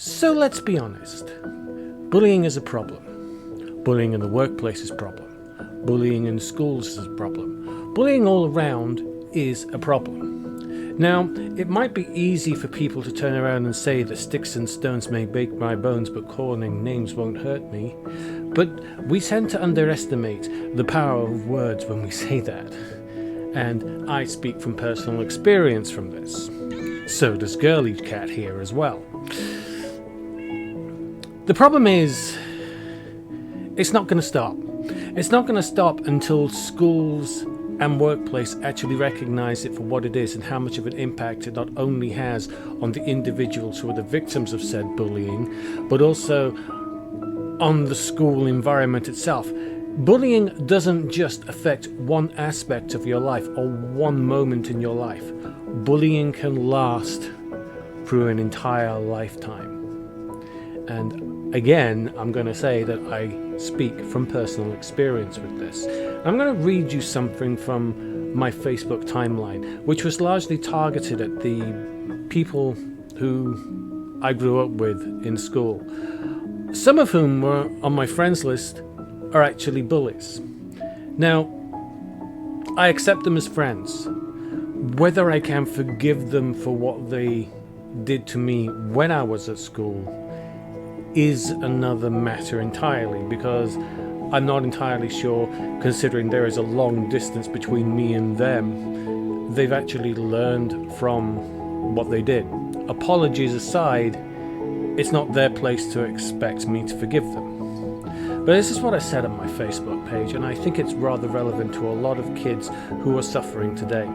So let's be honest. Bullying is a problem. Bullying in the workplace is a problem. Bullying in schools is a problem. Bullying all around is a problem. Now, it might be easy for people to turn around and say that sticks and stones may break my bones, but calling names won't hurt me. But we tend to underestimate the power of words when we say that. And I speak from personal experience from this. So does Girly Cat here as well. The problem is, it's not going to stop. It's not going to stop until schools and workplace actually recognize it for what it is and how much of an impact it not only has on the individuals who are the victims of said bullying, but also on the school environment itself. Bullying doesn't just affect one aspect of your life or one moment in your life. Bullying can last through an entire lifetime. And again, I'm going to say that I speak from personal experience with this. I'm going to read you something from my Facebook timeline, which was largely targeted at the people who I grew up with in school. Some of whom were on my friends list are actually bullies. Now, I accept them as friends. Whether I can forgive them for what they did to me when I was at school is another matter entirely, because I'm not entirely sure, considering there is a long distance between me and them, they've actually learned from what they did. Apologies aside, it's not their place to expect me to forgive them. But this is what I said on my Facebook page, and I think it's rather relevant to a lot of kids who are suffering today.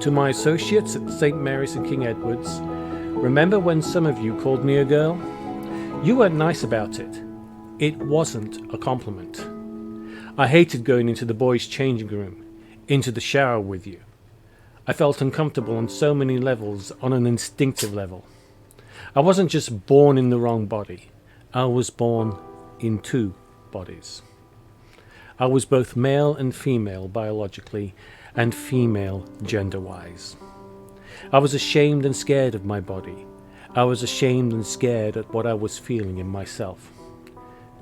To my associates at St. Mary's and King Edward's, remember when some of you called me a girl? You weren't nice about it. It wasn't a compliment. I hated going into the boys' changing room, into the shower with you. I felt uncomfortable on so many levels, on an instinctive level. I wasn't just born in the wrong body. I was born in two bodies. I was both male and female biologically, and female gender-wise. I was ashamed and scared of my body. I was ashamed and scared at what I was feeling in myself.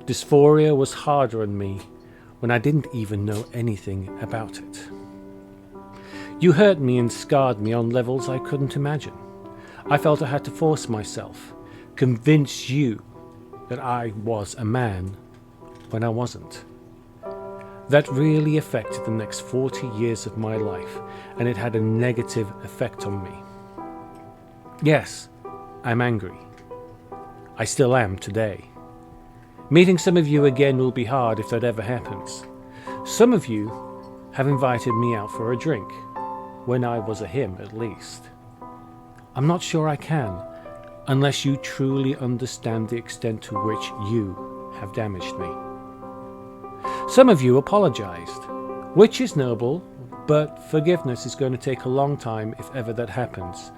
Dysphoria was harder on me when I didn't even know anything about it. You hurt me and scarred me on levels I couldn't imagine. I felt I had to force myself, convince you that I was a man when I wasn't. That really affected the next 40 years of my life, and it had a negative effect on me. Yes, I'm angry. I still am today. Meeting some of you again will be hard if that ever happens. Some of you have invited me out for a drink, when I was a him at least. I'm not sure I can, unless you truly understand the extent to which you have damaged me. Some of you apologized, which is noble, but forgiveness is going to take a long time if ever that happens.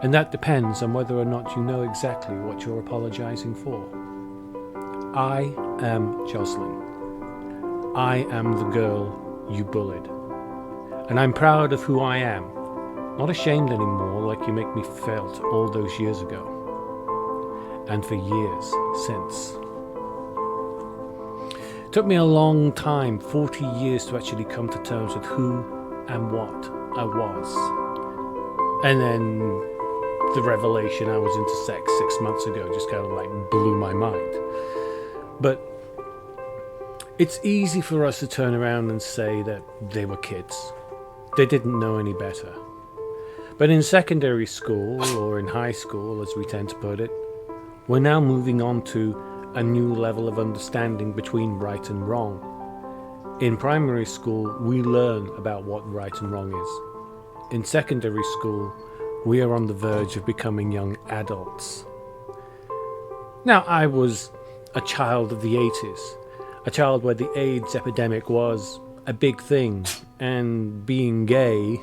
And that depends on whether or not you know exactly what you're apologizing for. I am Jocelyn. I am the girl you bullied. And I'm proud of who I am. Not ashamed anymore like you make me felt all those years ago. And for years since. It took me a long time, 40 years, to actually come to terms with who and what I was. And then the revelation I was into sex 6 months ago just kind of like blew my mind. But it's easy for us to turn around and say that they were kids. They didn't know any better. But in secondary school, or in high school as we tend to put it, we're now moving on to a new level of understanding between right and wrong. In primary school, we learn about what right and wrong is. In secondary school, we are on the verge of becoming young adults. Now, I was a child of the 80s, a child where the AIDS epidemic was a big thing, and being gay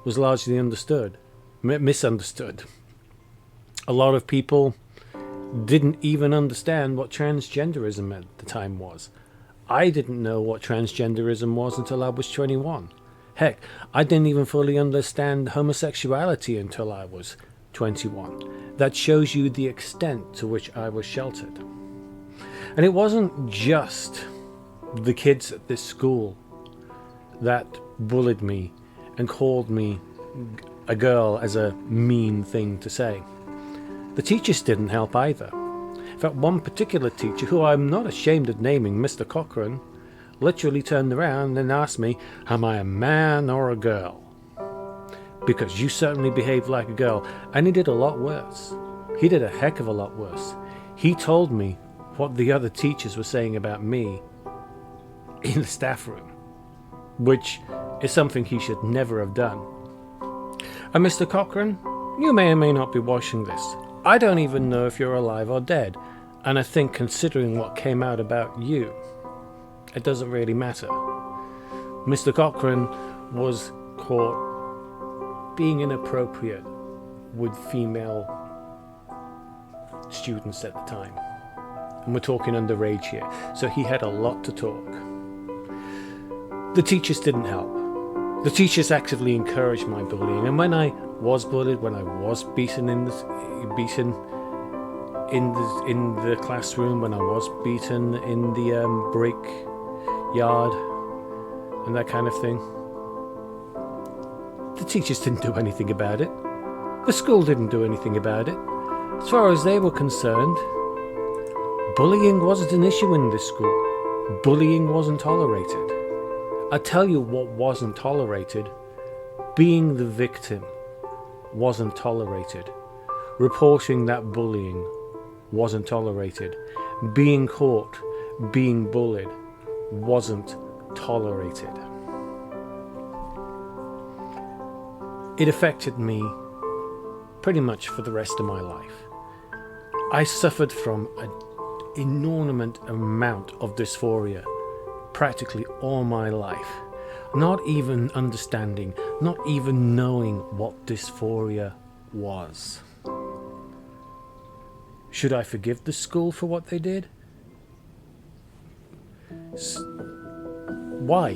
was largely understood, misunderstood. A lot of people didn't even understand what transgenderism at the time was. I didn't know what transgenderism was until I was 21. Heck, I didn't even fully understand homosexuality until I was 21. that shows you the extent to which I was sheltered. And it wasn't just the kids at this school that bullied me and called me a girl as a mean thing to say. The teachers didn't help either. In fact, one particular teacher, who I'm not ashamed of naming, Mr. Cochran, literally turned around and asked me, am I a man or a girl? Because you certainly behaved like a girl. And he did a lot worse. He did a heck of a lot worse. He told me what the other teachers were saying about me in the staff room, which is something he should never have done. And Mr. Cochran, you may or may not be watching this. I don't even know if you're alive or dead. And I think, considering what came out about you, it doesn't really matter. Mr. Cochran was caught being inappropriate with female students at the time. And we're talking underage here. So he had a lot to talk. The teachers didn't help. The teachers actively encouraged my bullying. And when I was bullied, when I was beaten in the classroom, when I was beaten in the break yard and that kind of thing, the teachers didn't do anything about it. The school didn't do anything about it. As far as they were concerned, bullying wasn't an issue in this school. Bullying wasn't tolerated. I tell you what wasn't tolerated. Being the victim wasn't tolerated. Reporting that bullying wasn't tolerated. Being caught being bullied wasn't tolerated. It affected me pretty much for the rest of my life. I suffered from an inordinate amount of dysphoria practically all my life, not even understanding, not even knowing what dysphoria was. Should I forgive the school for what they did? Why?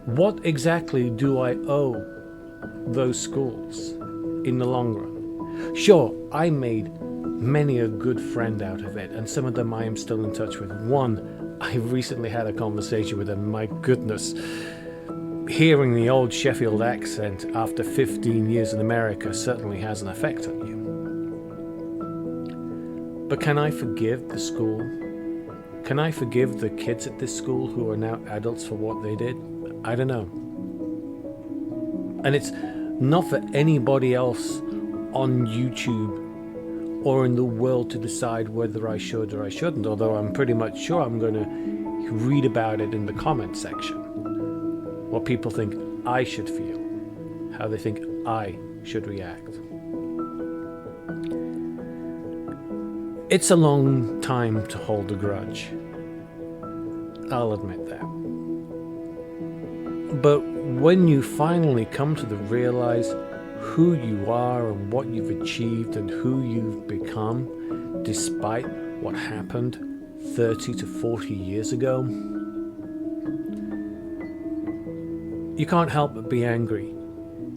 What exactly do I owe those schools in the long run? Sure, I made many a good friend out of it, and some of them I am still in touch with. One, I recently had a conversation with him. My goodness, hearing the old Sheffield accent after 15 years in America certainly has an effect on you. But can I forgive the school? Can I forgive the kids at this school who are now adults for what they did? I don't know. And it's not for anybody else on YouTube or in the world to decide whether I should or I shouldn't, although I'm pretty much sure I'm going to read about it in the comment section. What people think I should feel, how they think I should react. It's a long time to hold a grudge. I'll admit that. But when you finally come to realize who you are and what you've achieved and who you've become, despite what happened 30 to 40 years ago, you can't help but be angry.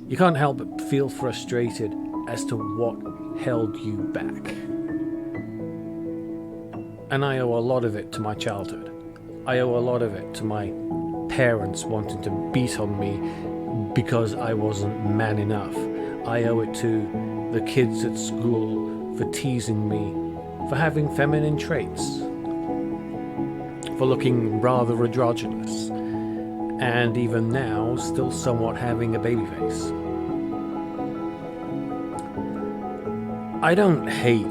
You can't help but feel frustrated as to what held you back. And I owe a lot of it to my childhood. I owe a lot of it to my parents wanting to beat on me because I wasn't man enough. I owe it to the kids at school for teasing me, for having feminine traits, for looking rather androgynous, and even now still somewhat having a baby face. I don't hate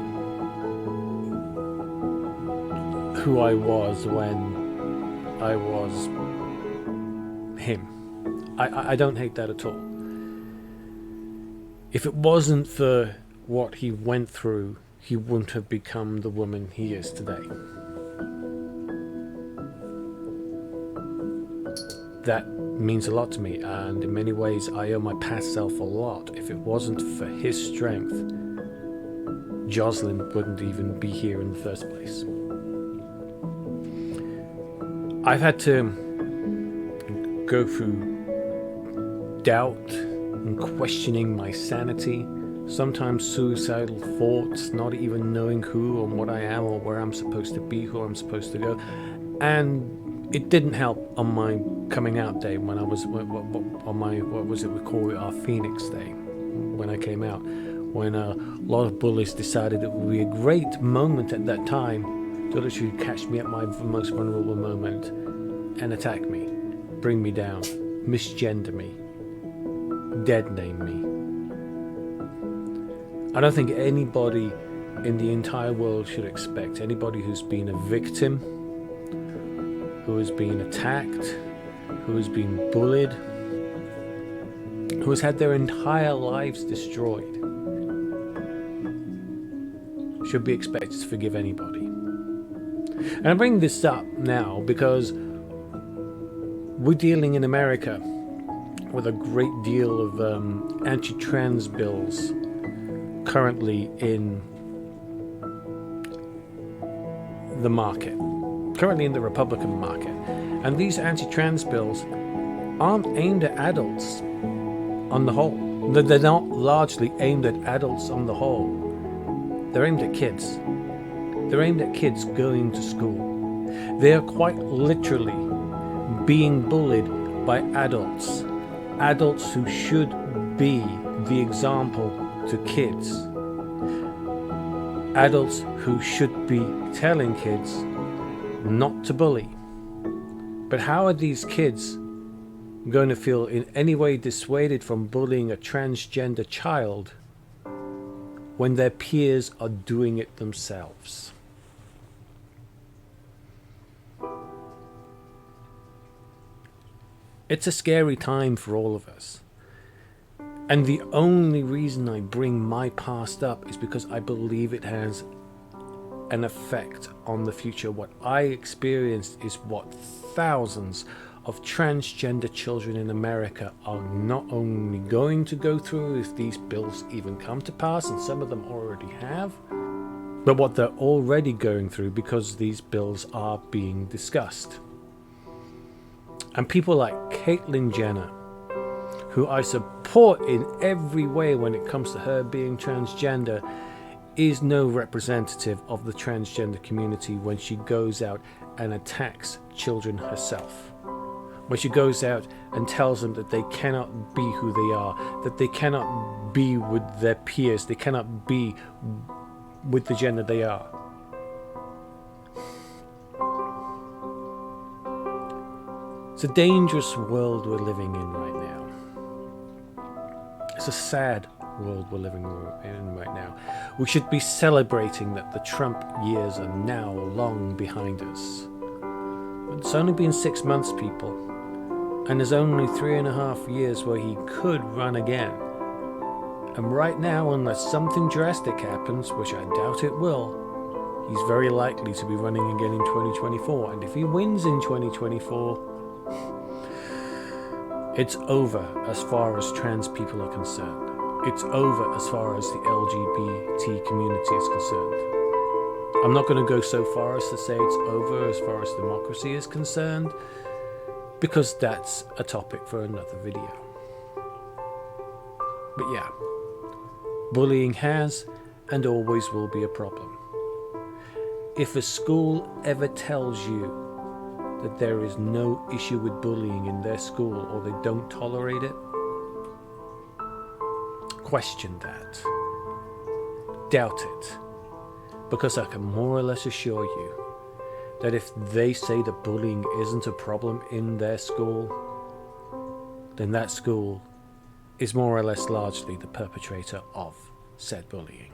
who I was when I was him. I don't hate that at all. If it wasn't for what he went through, he wouldn't have become the woman he is today. That means a lot to me, and in many ways I owe my past self a lot. If it wasn't for his strength, Jocelyn wouldn't even be here in the first place. I've had to go through doubt and questioning my sanity sometimes suicidal thoughts, not even knowing who or what I am or where I'm supposed to be, who I'm supposed to go. And it didn't help on my coming out day when I was on my, what was it we call it, our Phoenix Day, when I came out, when a lot of bullies decided it would be a great moment at that time to literally catch me at my most vulnerable moment and attack me, bring me down, misgender me, dead name me. I don't think anybody in the entire world should expect anybody who's been a victim, who has been attacked, who has been bullied, who has had their entire lives destroyed, should be expected to forgive anybody. And I bring this up now because we're dealing in America with a great deal of anti-trans bills currently in the market, currently in the Republican market. And these anti-trans bills aren't aimed at adults on the whole. They're not largely aimed at adults on the whole. They're aimed at kids. They're aimed at kids going to school. They are quite literally being bullied by adults. Adults who should be the example to kids. Adults who should be telling kids not to bully. But how are these kids going to feel in any way dissuaded from bullying a transgender child when their peers are doing it themselves? It's a scary time for all of us. And the only reason I bring my past up is because I believe it has an effect on the future. What I experienced is what thousands of transgender children in America are not only going to go through if these bills even come to pass, and some of them already have, but what they're already going through because these bills are being discussed. And people like Caitlyn Jenner, who I support in every way when it comes to her being transgender, is no representative of the transgender community when she goes out and attacks children herself. When she goes out and tells them that they cannot be who they are, that they cannot be with their peers, they cannot be with the gender they are. It's a dangerous world we're living in right now. It's a sad world we're living in right now. We should be celebrating that the Trump years are now long behind us. But it's only been 6 months, people, and there's only 3.5 years where he could run again. And right now, unless something drastic happens, which I doubt it will, he's very likely to be running again in 2024. And if he wins in 2024, it's over as far as trans people are concerned. It's over as far as the LGBT community is concerned. I'm not going to go so far as to say it's over as far as democracy is concerned, because that's a topic for another video. But yeah, bullying has and always will be a problem. If a school ever tells you that there is no issue with bullying in their school, or they don't tolerate it, question that. Doubt it. Because I can more or less assure you that if they say that bullying isn't a problem in their school, then that school is more or less largely the perpetrator of said bullying.